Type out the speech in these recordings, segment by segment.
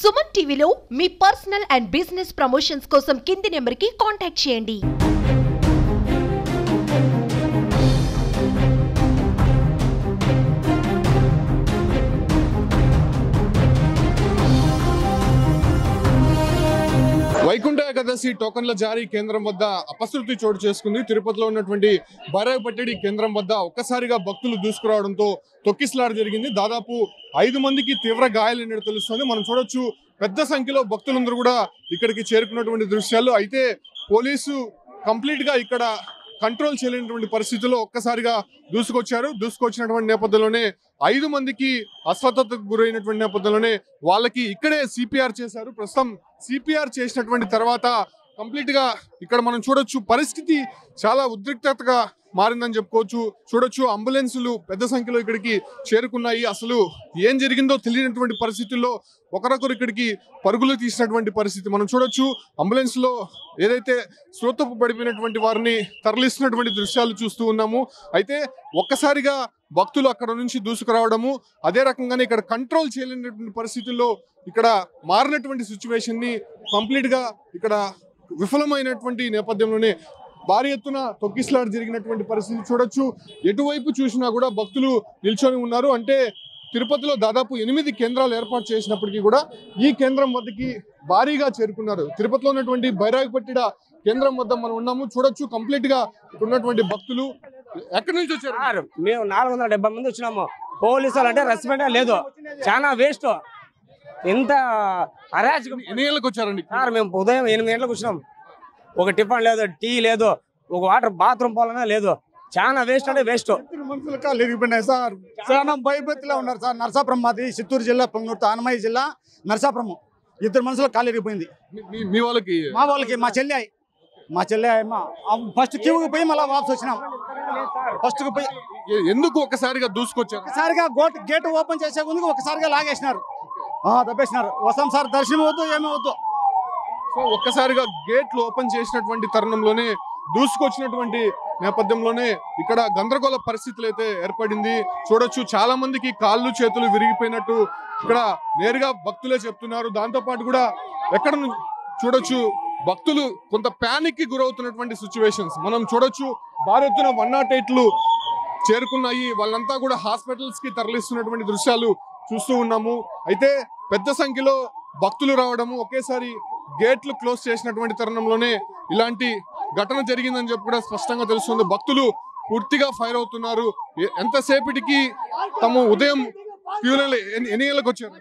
సుమన్ టీవీలో మీ personal and business promotions కోసం కింది నెంబర్కి కాంటాక్ట్ చేయండి. వైకుంఠ ఏకాదశి టోకన్ల జారీ కేంద్రం వద్ద అపశృతి చోటు చేసుకుంది. తిరుపతిలో ఉన్నటువంటి బైరాగిపట్టి కేంద్రం వద్ద ఒక్కసారిగా భక్తులు దూసుకురావడంతో తొక్కిసలాట జరిగింది. దాదాపు 5 మందికి తీవ్ర గాయాలైనట్టు తెలుస్తుంది. మనం చూడొచ్చు పెద్ద సంఖ్యలో భక్తులందరూ కూడా ఇక్కడికి చేరుకున్నటువంటి దృశ్యాలు. అయితే పోలీసు కంప్లీట్ గా ఇక్కడ కంట్రోల్ చేయలేనటువంటి పరిస్థితుల్లో ఒక్కసారిగా దూసుకొచ్చినటువంటి నేపథ్యంలోనే 5 మందికి అస్వస్థతకు గురైనటువంటి నేపథ్యంలోనే వాళ్ళకి ఇక్కడే సిపిఆర్ చేశారు. ప్రస్తుతం సిపిఆర్ చేసినటువంటి తర్వాత కంప్లీట్ గా ఇక్కడ మనం చూడొచ్చు పరిస్థితి చాలా ఉద్రిక్తతగా మారిందని చెప్పుకోవచ్చు. చూడొచ్చు అంబులెన్సులు పెద్ద సంఖ్యలో ఇక్కడికి చేరుకున్నాయి. అసలు ఏం జరిగిందో తెలియనటువంటి పరిస్థితుల్లో ఒకరొకరు ఇక్కడికి పరుగులు తీసినటువంటి పరిస్థితి మనం చూడొచ్చు. అంబులెన్స్ లో ఏదైతే శ్రోతపు పడిపోయినటువంటి వారిని తరలిస్తున్నటువంటి దృశ్యాలు చూస్తూ ఉన్నాము. అయితే ఒక్కసారిగా భక్తులు అక్కడ నుంచి దూసుకురావడము, అదే రకంగానే ఇక్కడ కంట్రోల్ చేయలేనటువంటి పరిస్థితుల్లో ఇక్కడ మారినటువంటి సిచ్యువేషన్ ని కంప్లీట్ గా ఇక్కడ విఫలమైనటువంటి నేపథ్యంలోనే భారీ ఎత్తున తొక్కిసలాట జరిగినటువంటి పరిస్థితి చూడొచ్చు. ఎటువైపు చూసినా కూడా భక్తులు నిల్చొని ఉన్నారు. అంటే తిరుపతిలో దాదాపు 8 కేంద్రాలు ఏర్పాటు చేసినప్పటికీ కూడా ఈ కేంద్రం వద్దకి భారీగా చేరుకున్నారు. తిరుపతిలో ఉన్నటువంటి బైరాగిపట్టి కేంద్రం వద్ద మనం ఉన్నాము. చూడొచ్చు కంప్లీట్ గా ఉన్నటువంటి భక్తులు ఎక్కడి నుంచి వచ్చారు? మేము 470 మంది వచ్చినాము. పోలీసులు అంటే రెస్పెక్ట్ లేదు, చాలా వేస్ట్. ఎంత అరాచకం. ఎన్ని గంటలకు వచ్చారండి? మేము ఉదయం 8 గంటలకు వచ్చినాం. ఒక టిఫిన్ లేదు, టీ లేదు, ఒక వాటర్ బాత్రూమ్ పోలనే లేదు. చాలా వేస్ట్ అంటే వేస్ట్. మనుషులు కాళ్ళు ఇరిగిపోయినాయి సార్. చాలా భయభక్తిలో ఉన్నారు సార్. నరసాపురం మాది చిత్తూరు జిల్లా, పొంగూరు అన్నమయ్య జిల్లా, నరసాపురం. 2 మనుషులు కాళ్ళు ఇరిగిపోయింది. మీ వాళ్ళకి? మా వాళ్ళకి మా చెల్లి ఫస్ట్ క్యూకి పోయి మళ్ళీ వాపస్ వచ్చినాం. ఫస్ట్ కు పోయి ఎందుకు ఒక్కసారిగా దూసుకొచ్చారు? ఒకసారిగా గేట్ ఓపెన్ చేసే ముందుకు ఒకసారిగా లాగేసినారు, తప్పేసినారు. వస్తాం సార్, దర్శనం వద్దు ఏమీ వద్దు. సో ఒక్కసారిగా గేట్లు ఓపెన్ చేసినటువంటి తరుణంలోనే దూసుకొచ్చినటువంటి నేపథ్యంలోనే ఇక్కడ గందరగోళ పరిస్థితులు అయితే ఏర్పడింది. చూడొచ్చు చాలా మందికి కాళ్ళు చేతులు విరిగిపోయినట్టు ఇక్కడ నేరుగా భక్తులే చెప్తున్నారు. దాంతో పాటు కూడా ఎక్కడ చూడొచ్చు భక్తులు కొంత ప్యానిక్ కి గురవుతున్నటువంటి సిచ్యువేషన్స్ మనం చూడొచ్చు. భారీ ఎత్తున 108లు చేరుకున్నాయి. వాళ్ళంతా కూడా హాస్పిటల్స్ కి తరలిస్తున్నటువంటి దృశ్యాలు చూస్తూ ఉన్నాము. అయితే పెద్ద సంఖ్యలో భక్తులు రావడము, ఒకేసారి గేట్లు క్లోజ్ చేసినటువంటి తరుణంలోనే ఇలాంటి ఘటన జరిగిందని చెప్పి కూడా స్పష్టంగా తెలుస్తుంది. భక్తులు పూర్తిగా ఫైర్ అవుతున్నారు. ఎంతసేపటికి తమ ఉదయం క్యూలలో ఎన్ని గంటలకు వచ్చారు?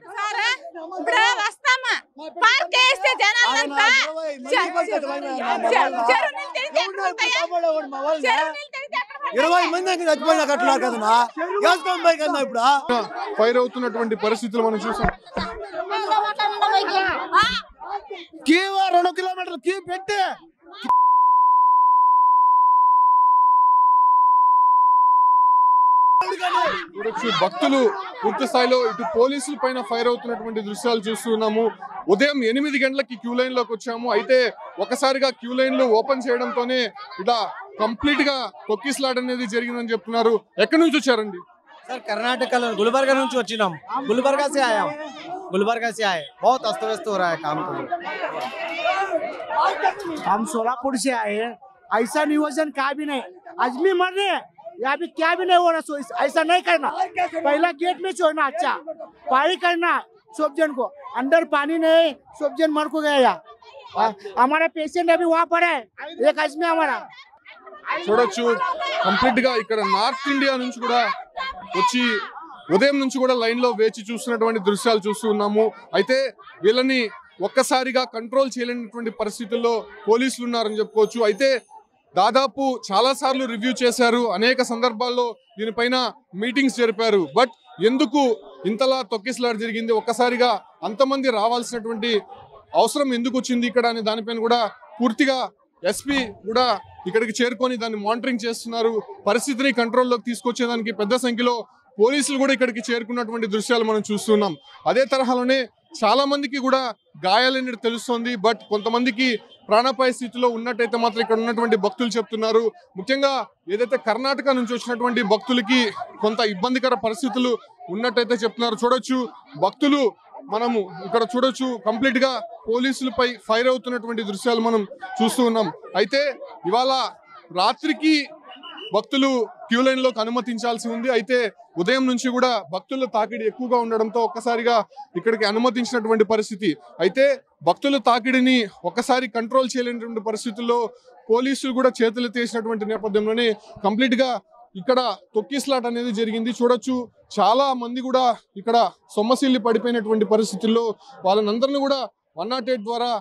ఫైర్ అవుతున్నటువంటి పరిస్థితులు మనం చూసాం. 2 కిలోమీటర్లు క్యూ పెట్టి చూడొచ్చు భక్తులు పూర్తి స్థాయిలో ఇటు పోలీసుల పైన ఫైర్ అవుతున్నటువంటి దృశ్యాలు చూస్తున్నాము. ఉదయం 8 గంటలకి క్యూ లైన్ లోకి వచ్చాము. అయితే ఒకసారిగా క్యూ లైన్లు ఓపెన్ చేయడంతోనే ఇలా కంప్లీట్ గా తొక్కిసలాట అనేది జరిగిందని చెప్తున్నారు. ఎక్కడి నుంచి వచ్చారండి? सर कर्नाटक गुलबर्गा నుంచి వచ్చినాం. गुलबर्गा से आए बहुत अस्त व्यस्त हो रहा है काम तो. हम सोलापुर से आए. ऐसा नियोजन का भी नहीं. आदमी मर रहे या भी क्या भी नहीं होना. ऐसा नहीं करना. पहला गेट में छोड़ना, अच्छा पानी करना. सब जन को अंदर पानी नहीं, सब जन मर को गया. हमारा पेशेंट अभी वहाँ पर है, एक आदमी हमारा. చూడొచ్చు కంప్లీట్ గా ఇక్కడ నార్త్ ఇండియా నుంచి కూడా వచ్చి ఉదయం నుంచి కూడా లైన్ లో వేచి చూస్తున్నటువంటి దృశ్యాలు చూస్తూ ఉన్నాము. అయితే వీళ్ళని ఒక్కసారిగా కంట్రోల్ చేయలేనటువంటి పరిస్థితుల్లో పోలీసులు ఉన్నారని చెప్పుకోవచ్చు. అయితే దాదాపు చాలా సార్లు రివ్యూ చేశారు, అనేక సందర్భాల్లో దీనిపైన మీటింగ్స్ జరిపారు. బట్ ఎందుకు ఇంతలా తొక్కిసలాట జరిగింది, ఒక్కసారిగా అంతమంది రావాల్సినటువంటి అవసరం ఎందుకు వచ్చింది ఇక్కడ అనే దానిపైన కూడా పూర్తిగా ఎస్పీ కూడా ఇక్కడికి చేరుకొని దాన్ని మానిటరింగ్ చేస్తున్నారు. పరిస్థితిని కంట్రోల్లోకి తీసుకొచ్చేదానికి పెద్ద సంఖ్యలో పోలీసులు కూడా ఇక్కడికి చేరుకున్నటువంటి దృశ్యాలు మనం చూస్తున్నాం. అదే తరహాలోనే చాలా మందికి కూడా గాయాలనేది తెలుస్తోంది. బట్ కొంతమందికి ప్రాణాపాయ స్థితిలో ఉన్నట్టయితే మాత్రం ఇక్కడ ఉన్నటువంటి భక్తులు చెప్తున్నారు. ముఖ్యంగా ఏదైతే కర్ణాటక నుంచి వచ్చినటువంటి భక్తులకి కొంత ఇబ్బందికర పరిస్థితులు ఉన్నట్టయితే చెప్తున్నారు. చూడొచ్చు భక్తులు మనము ఇక్కడ చూడొచ్చు కంప్లీట్ గా పోలీసులపై ఫైర్ అవుతున్నటువంటి దృశ్యాలు మనం చూస్తూ ఉన్నాం. అయితే ఇవాళ రాత్రికి భక్తులు క్యూ లైన్ లోకి అనుమతించాల్సి ఉంది. అయితే ఉదయం నుంచి కూడా భక్తుల తాకిడి ఎక్కువగా ఉండడంతో ఒక్కసారిగా ఇక్కడికి అనుమతించినటువంటి పరిస్థితి. అయితే భక్తుల తాకిడిని ఒక్కసారి కంట్రోల్ చేయలేనటువంటి పరిస్థితుల్లో పోలీసులు కూడా చేతులు తీసినటువంటి నేపథ్యంలోనే కంప్లీట్ గా ఇక్కడ తొక్కిస్లాట్ అనేది జరిగింది. చూడొచ్చు చాలా మంది కూడా ఇక్కడ సొమ్మసిల్లి పడిపోయినటువంటి పరిస్థితుల్లో వాళ్ళనందరినీ కూడా 108 ద్వారా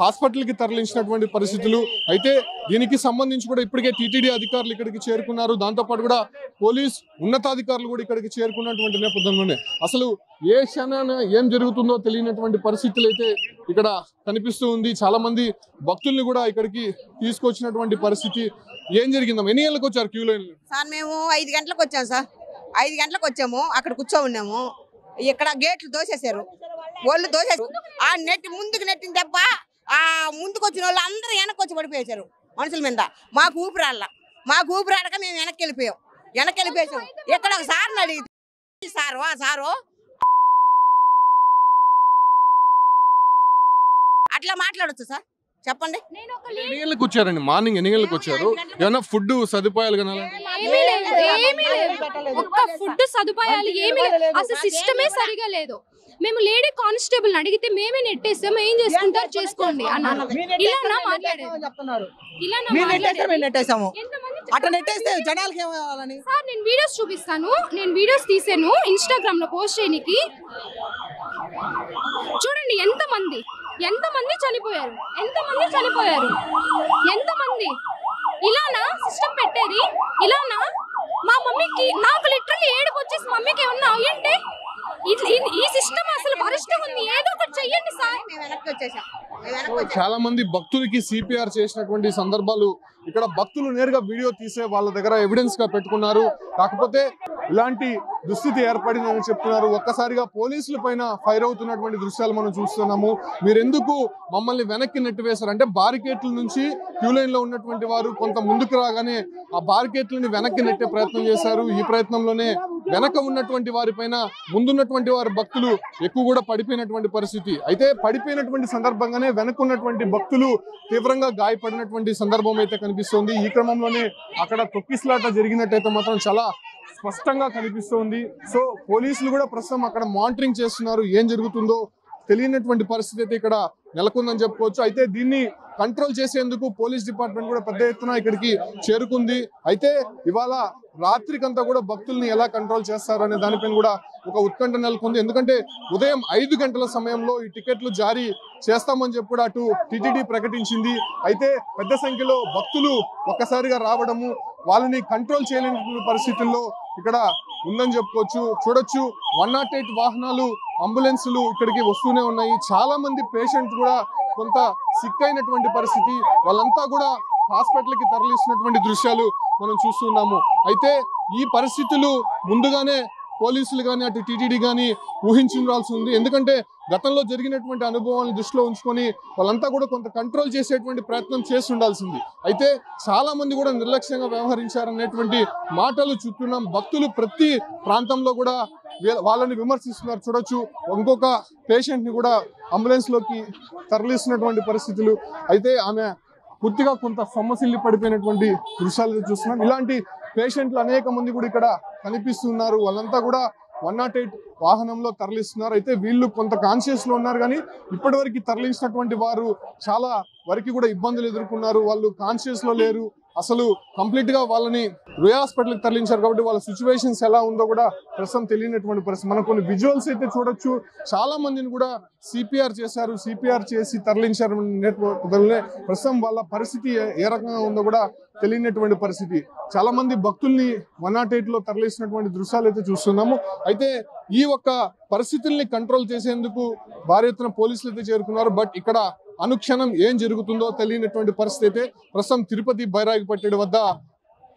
హాస్పిటల్కి తరలించినటువంటి పరిస్థితులు. అయితే దీనికి సంబంధించి కూడా ఇప్పటికే టీటీడీ అధికారులు ఇక్కడికి చేరుకున్నారు. దాంతోపాటు కూడా పోలీస్ ఉన్నతాధికారులు కూడా ఇక్కడికి చేరుకున్నటువంటి నేపథ్యంలోనే అసలు ఏ క్షణాన ఏం జరుగుతుందో తెలియనటువంటి పరిస్థితులు అయితే ఇక్కడ కనిపిస్తూ ఉంది. చాలా మంది భక్తుల్ని కూడా ఇక్కడికి తీసుకొచ్చినటువంటి పరిస్థితి. ఏం జరిగిందమ్మా? ఎన్ని గంటలకు వచ్చారు క్యూ లైన్? సార్ మేము 5 గంటలకు వచ్చాము సార్. 5 గంటలకు వచ్చాము. అక్కడ కూర్చో ఉన్నాము. ఇక్కడ గేట్లు దోసేశారు. వాళ్ళు దోసేసారు. ఆ ముందుకు నెట్టిన దెబ్బ ఆ ముందుకు వచ్చిన వాళ్ళు అందరూ వెనక్కి వచ్చి పడిపోయేశారు మనుషుల మీద. మాకు ఊపిరాడక మేము వెనక్కి వెళ్ళిపోయాం. ఇక్కడ ఒక సార్ని అడిగితే సారు అట్లా మాట్లాడొచ్చు సార్, చెప్పండి. ఎన్ని గంటలకు వచ్చారండి? మార్నింగ్ ఎన్ని గంటలకు వచ్చారు? ఏమన్నా ఫుడ్ సదుపాయాలు కానీ ఒక్క ఫుడ్ సదుపాయాలు ఏమీ లేదు. అసలు సిస్టమే సరిగా లేదు. మేము లేడీ కానిస్టేబుల్ అడిగితే మేమే నెట్టేస్తాం, ఏం చేసుకుంటారు చేసుకోండి అన్నారు. ఇలా మాట్లాడారు. సార్ నేను వీడియోస్ చూపిస్తాను. నేను వీడియోస్ తీసాను ఇన్స్టాగ్రామ్ లో పోస్ట్ చేయడానికి. చూడండి ఎంతమంది చనిపోయారు. ఎంతమంది ఇలానా సిస్టమ్ పెట్టేది? ఇలానా? మా మమ్మీకి నాకు లిటరల్లీ ఏడుపు వచ్చేసి మమ్మీకి ఏమన్నా అయ్యంటే ఈ సిస్టమ్ అసలు వరస్ట్గా ఉంది. ఏదో ఒకటి చెయ్యండి సార్. చాలా మంది భక్తులకి సిపిఆర్ చేసినటువంటి సందర్భాలు ఇక్కడ భక్తులు నేరుగా వీడియో తీసే వాళ్ళ దగ్గర ఎవిడెన్స్ గా పెట్టుకున్నారు. కాకపోతే ఇలాంటి దుస్థితి ఏర్పడిందని చెప్తున్నారు. ఒక్కసారిగా పోలీసుల పైన ఫైర్ అవుతున్నటువంటి దృశ్యాలు మనం చూస్తున్నాము. మీరెందుకు మమ్మల్ని వెనక్కి నెట్టివేశారు అంటే బారికేట్ల నుంచి క్యూ లైన్ లో ఉన్నటువంటి వారు కొంత ముందుకు రాగానే ఆ బారికేట్లని వెనక్కి నెట్టే ప్రయత్నం చేశారు. ఈ ప్రయత్నంలోనే వెనక ఉన్నటువంటి వారి పైన ముందున్నటువంటి వారి భక్తులు ఎక్కువ కూడా పడిపోయినటువంటి పరిస్థితి. అయితే పడిపోయినటువంటి సందర్భంగానే వెనక ఉన్నటువంటి భక్తులు తీవ్రంగా గాయపడినటువంటి సందర్భం అయితే కనిపిస్తోంది. ఈ క్రమంలోనే అక్కడ తొక్కిస్లాట జరిగినట్టయితే మాత్రం చాలా స్పష్టంగా కనిపిస్తోంది. సో పోలీసులు కూడా ప్రస్తుతం అక్కడ మానిటరింగ్ చేస్తున్నారు. ఏం జరుగుతుందో తెలియనటువంటి పరిస్థితి అయితే ఇక్కడ నెలకొందని చెప్పుకోవచ్చు. అయితే దీన్ని కంట్రోల్ చేసేందుకు పోలీస్ డిపార్ట్మెంట్ కూడా పెద్ద ఎత్తున ఇక్కడికి చేరుకుంది. అయితే ఇవాళ రాత్రికంతా కూడా భక్తుల్ని ఎలా కంట్రోల్ చేస్తారు అనే దానిపైన కూడా ఒక ఉత్కంఠ నెలకొంది. ఎందుకంటే ఉదయం 5 గంటల సమయంలో ఈ టికెట్లు జారీ చేస్తామని చెప్పి కూడా అటు టీటీడీ ప్రకటించింది. అయితే పెద్ద సంఖ్యలో భక్తులు ఒక్కసారిగా రావడము వాళ్ళని కంట్రోల్ చేయలేని పరిస్థితుల్లో ఇక్కడ ఉందని చెప్పుకోవచ్చు. చూడొచ్చు 108 వాహనాలు అంబులెన్సులు ఇక్కడికి వస్తూనే ఉన్నాయి. చాలా మంది పేషెంట్ కూడా కొంత సిక్ అయినటువంటి పరిస్థితి. వాళ్ళంతా కూడా హాస్పిటల్కి తరలిస్తున్నటువంటి దృశ్యాలు మనం చూస్తున్నాము. అయితే ఈ పరిస్థితులు ముందుగానే పోలీసులు కానీ అటు టీటీడీ కానీ ఊహించాల్సి ఉంది. ఎందుకంటే గతంలో జరిగినటువంటి అనుభవాలను దృష్టిలో ఉంచుకొని వాళ్ళంతా కూడా కొంత కంట్రోల్ చేసేటువంటి ప్రయత్నం చేసి ఉండాల్సింది. అయితే చాలా మంది కూడా నిర్లక్ష్యంగా వ్యవహరించారనేటువంటి మాటలు చూస్తున్నాం. భక్తులు ప్రతి ప్రాంతంలో కూడా వాళ్ళని విమర్శిస్తున్నారు. చూడొచ్చు ఇంకొక పేషెంట్ ని కూడా అంబులెన్స్ లోకి తరలిస్తున్నటువంటి పరిస్థితులు. అయితే ఆమె పూర్తిగా కొంత సొమ్మసిల్లి పడిపోయినటువంటి దృశ్యాలు చూస్తున్నాం. ఇలాంటి పేషెంట్లు అనేక మంది కూడా ఇక్కడ కనిపిస్తున్నారు. వాళ్ళంతా కూడా 108 వాహనంలో తరలిస్తున్నారు. అయితే వీళ్ళు కొంత కాన్షియస్ లో ఉన్నారు కానీ ఇప్పటివరకు తరలించినటువంటి వారు చాలా వరకు కూడా ఇబ్బందులు ఎదుర్కొన్నారు. వాళ్ళు కాన్షియస్ లో లేరు. అసలు కంప్లీట్ గా వాళ్ళని రుయా హాస్పిటల్కి తరలించారు కాబట్టి వాళ్ళ సిచ్యువేషన్స్ ఎలా ఉందో కూడా ప్రస్తుతం తెలియనటువంటి పరిస్థితి. మనం కొన్ని విజువల్స్ అయితే చూడొచ్చు. చాలా మందిని కూడా సిపిఆర్ చేశారు. సిపిఆర్ చేసి తరలించారు. ప్రస్తుతం వాళ్ళ పరిస్థితి ఏ రకంగా ఉందో కూడా తెలియనటువంటి పరిస్థితి. చాలా మంది భక్తుల్ని 108 లో తరలిస్తున్నటువంటి దృశ్యాలు అయితే చూస్తున్నాము. అయితే ఈ ఒక్క పరిస్థితుల్ని కంట్రోల్ చేసేందుకు భారీ ఎత్తున పోలీసులు అయితే చేరుకున్నారు. బట్ ఇక్కడ అనుక్షణం ఏం జరుగుతుందో తెలియనటువంటి పరిస్థితి అయితే ప్రస్తుతం తిరుపతి బైరాగిపట్టెడు వద్ద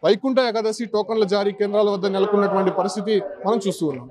వైకుంఠ ఏకాదశి టోకన్ల జారీ కేంద్రాల వద్ద నెలకొన్నటువంటి పరిస్థితి మనం చూస్తూ ఉన్నాం.